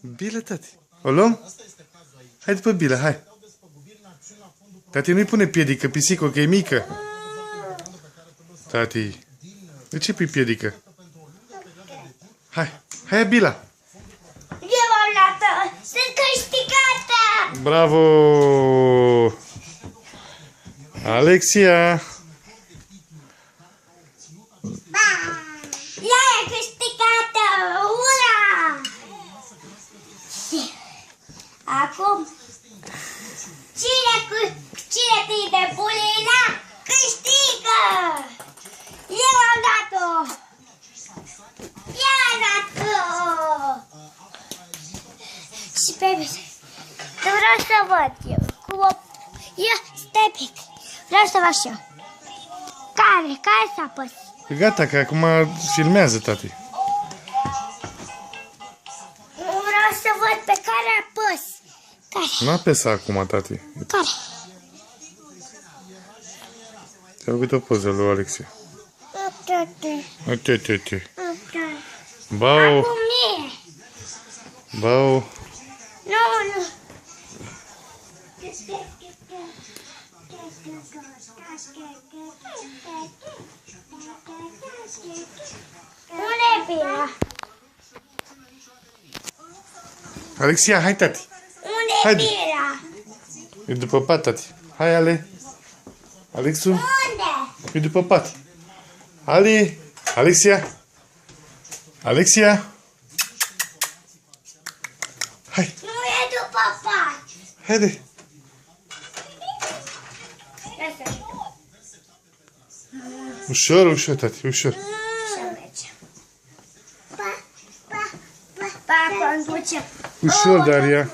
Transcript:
Bilă, tati. O luăm? Hai după Bilă, hai. Tati, nu-i pune piedică, pisico, că e mică. Tati, de ce pui piedică? Hai, hai, Bila. Eu am luat-o. Sunt câștigată. Bravo! Alexia! Ea e câștigată. Ura! Acum, cine prinde pulina, câștigă! Eu am dat-o! Eu am dat-o! Și pe mine. Vreau să văd eu. Stai pic. Vreau să văd și eu. Care s-a pus? Gata, că acum filmează, tati. Vreau să văd pe care a pus. Care? Nu apesa acum, tati. Care? Ți-a făcut o poză lui Alexia. Uite. Bau. Acum mie. Bau. Nu. Unde e Bila? Alexia, hai, tati. Unde e Haide. Bila? E după pat, tati. Hai, Ale. Alexu, Unde? e după pat. Ali. Alexia. Alexia. Hai, Nu e după pat. haide. Ușor, tati, ușor. Să mergem. Pa, conduce. Ușor, Daria.